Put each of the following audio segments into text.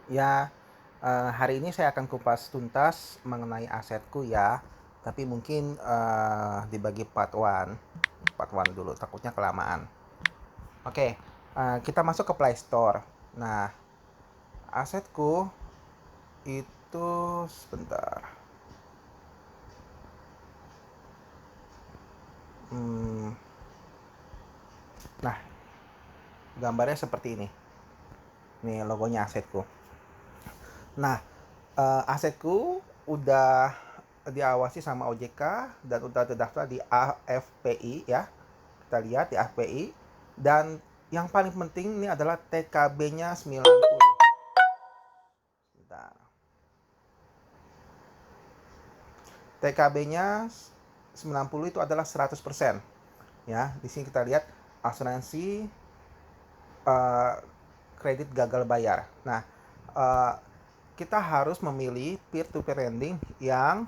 Ya, hari ini saya akan kupas tuntas mengenai asetku ya, tapi mungkin dibagi part one dulu, takutnya kelamaan. Oke, kita masuk ke Play Store. Nah, asetku itu sebentar. Hmm, nah, gambarnya seperti ini. Nih logonya asetku. Nah, asetku udah diawasi sama OJK dan udah terdaftar di AFPI ya. Kita lihat di AFPI. Dan yang paling penting ini adalah TKB-nya 90. Bentar. TKB-nya 90 itu adalah 100%. Ya, di sini kita lihat asuransi uh, kredit gagal bayar. Nah, uh, kita harus memilih peer-to-peer lending yang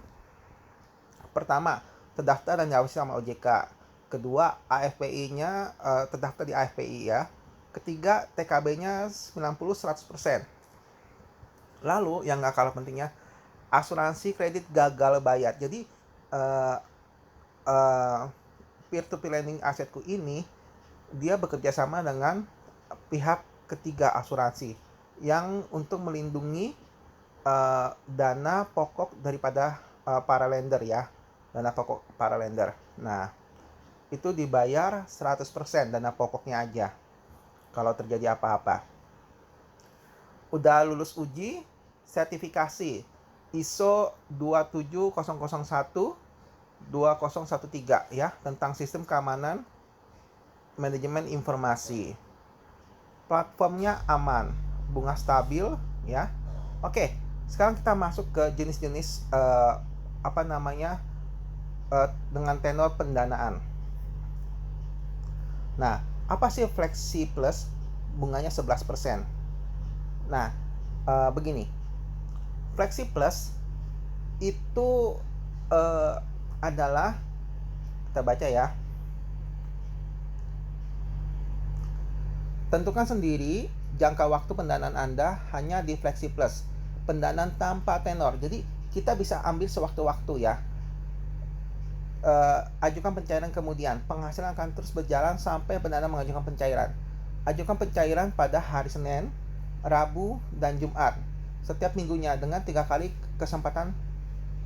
pertama terdaftar dan diawasi sama OJK. Kedua, AFPI-nya terdaftar di AFPI ya. Ketiga, TKB-nya 90-100%. Lalu yang nggak kalah pentingnya, asuransi kredit gagal bayar. Jadi uh, uh, peer-to-peer lending asetku ini dia bekerja sama dengan pihak ketiga asuransi yang untuk melindungi dana pokok daripada para lender ya, dana pokok para lender. Nah, itu dibayar 100% dana pokoknya aja kalau terjadi apa-apa. Udah lulus uji sertifikasi ISO 27001 2013 ya, tentang sistem keamanan manajemen informasi. Platformnya aman, bunga stabil ya. Oke, sekarang kita masuk ke jenis-jenis dengan tenor pendanaan. Nah, apa sih Flexi Plus? Bunganya 11%. Nah, begini. Flexi Plus itu adalah, kita baca ya. Tentukan sendiri jangka waktu pendanaan Anda hanya di Flexi Plus. Pendanaan tanpa tenor. Jadi, kita bisa ambil sewaktu-waktu ya. Ajukan pencairan kemudian. Penghasilan akan terus berjalan sampai pendana mengajukan pencairan. Ajukan pencairan pada hari Senin, Rabu, dan Jumat setiap minggunya dengan 3 kali kesempatan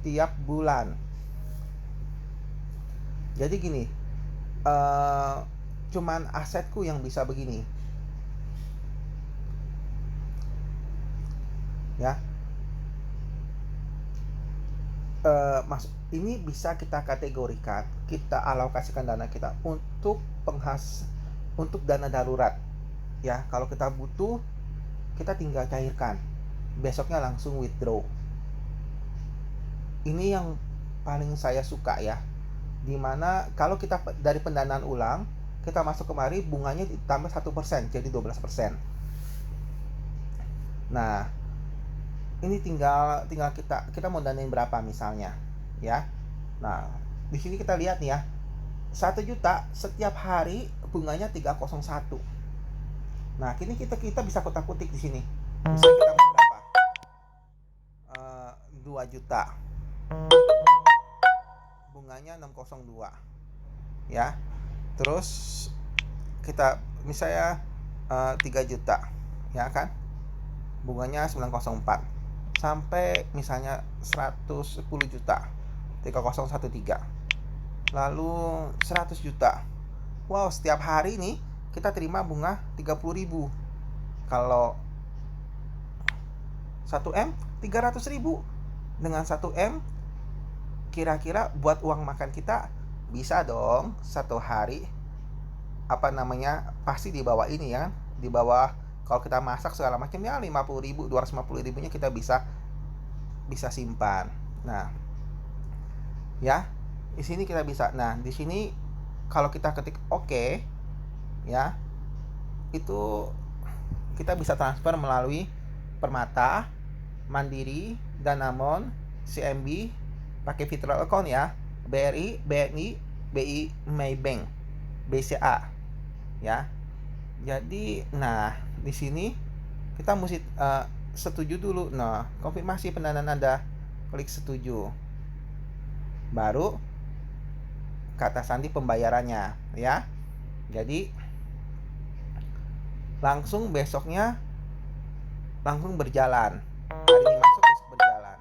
tiap bulan. Jadi gini, cuman asetku yang bisa begini ya. Ini bisa kita kategorikan, kita alokasikan dana kita untuk dana darurat ya. Kalau kita butuh, kita tinggal cairkan, besoknya langsung withdraw. Ini yang paling saya suka ya, dimana kalau kita dari pendanaan ulang, kita masuk kemari, bunganya ditambah 1%, jadi 12%. Nah, ini tinggal kita mau danain berapa misalnya ya. Nah, di sini kita lihat nih ya, 1 juta setiap hari bunganya 301. Nah, kini kita bisa kotak-kutik di sini. Misalnya kita mau berapa? 2 juta. Bunganya 602. Ya. Terus kita misalnya 3 juta. Ya kan? Bunganya 904. Sampai misalnya 110 juta. 3013. Lalu 100 juta. Wow, setiap hari nih kita terima bunga 30.000. Kalau 1M 300.000. Dengan 1M kira-kira buat uang makan kita bisa dong satu hari pasti di bawah ini ya. Di bawah, kalau kita masak segala macam ya 50.000, 250.000-nya kita bisa simpan. Nah, ya. Di sini kita bisa. Nah, di sini kalau kita ketik oke ya, itu kita bisa transfer melalui Permata, Mandiri, Danamon, CMB, pakai Fitrol account ya, BRI, BNI, BI, Maybank, BCA ya. Jadi, nah di sini kita mesti setuju dulu. Nah, konfirmasi pendanaan Anda, klik setuju. Baru kata sandi pembayarannya ya. Jadi langsung besoknya langsung berjalan. Hari ini masuk, besok berjalan.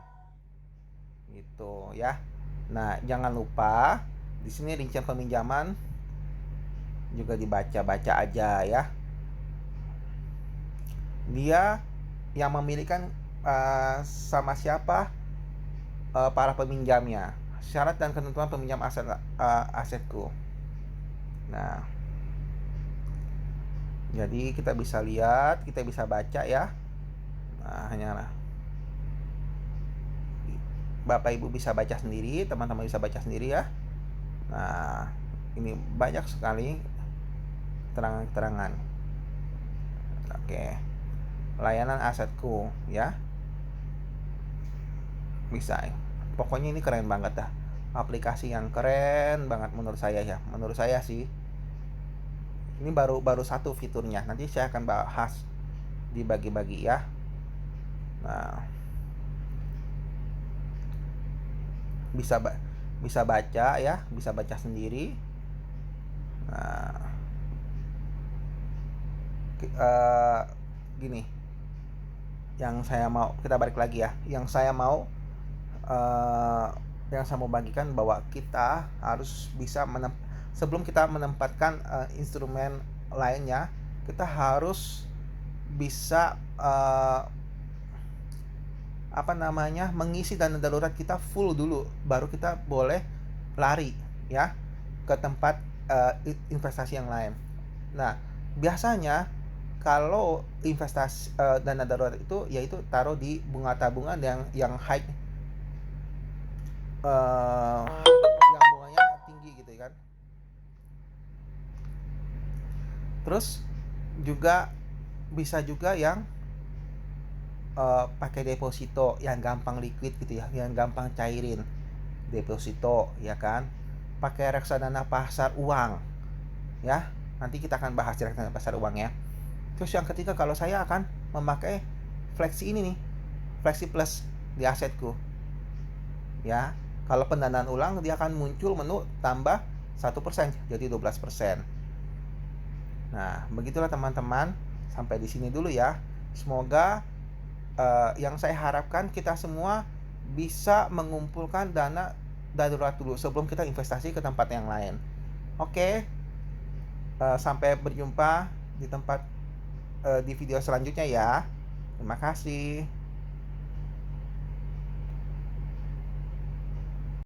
Gitu ya. Nah, jangan lupa di sini rincian peminjaman juga dibaca-baca aja ya. Dia yang memilihkan sama siapa para peminjamnya, syarat dan ketentuan peminjam asetku. Nah, jadi kita bisa lihat, kita bisa baca ya. Nah, hanyalah Bapak Ibu bisa baca sendiri, teman-teman bisa baca sendiri ya. Nah, ini banyak sekali keterangan-keterangan. Oke. Layanan asetku ya. Bisa. Pokoknya ini keren banget dah. Aplikasi yang keren banget menurut saya ya. Menurut saya sih. Ini baru satu fiturnya. Nanti saya akan bahas dibagi-bagi ya. Nah, bisa baca ya, bisa baca sendiri. Nah, gini, yang saya mau, kita balik lagi ya, yang saya mau bagikan bahwa kita harus bisa sebelum kita menempatkan instrumen lainnya, kita harus bisa mengisi dana darurat kita full dulu, baru kita boleh lari ya ke tempat investasi yang lain. Nah, biasanya kalau investasi dana darurat itu yaitu taruh di bunga tabungan yang high, yang bunganya tinggi gitu kan. Terus juga bisa juga yang pakai deposito yang gampang liquid gitu ya, yang gampang cairin deposito ya kan. Pakai reksadana pasar uang ya, nanti kita akan bahas reksadana pasar uang ya. Terus yang ketiga, kalau saya akan memakai Flexi ini nih, Flexi Plus di asetku ya. Kalau pendanaan ulang dia akan muncul menu tambah 1% jadi 12%. Nah, begitulah teman-teman. Sampai di sini dulu ya. Semoga yang saya harapkan kita semua bisa mengumpulkan dana darurat dulu sebelum kita investasi ke tempat yang lain. Oke. Sampai berjumpa di di video selanjutnya ya. Terima kasih.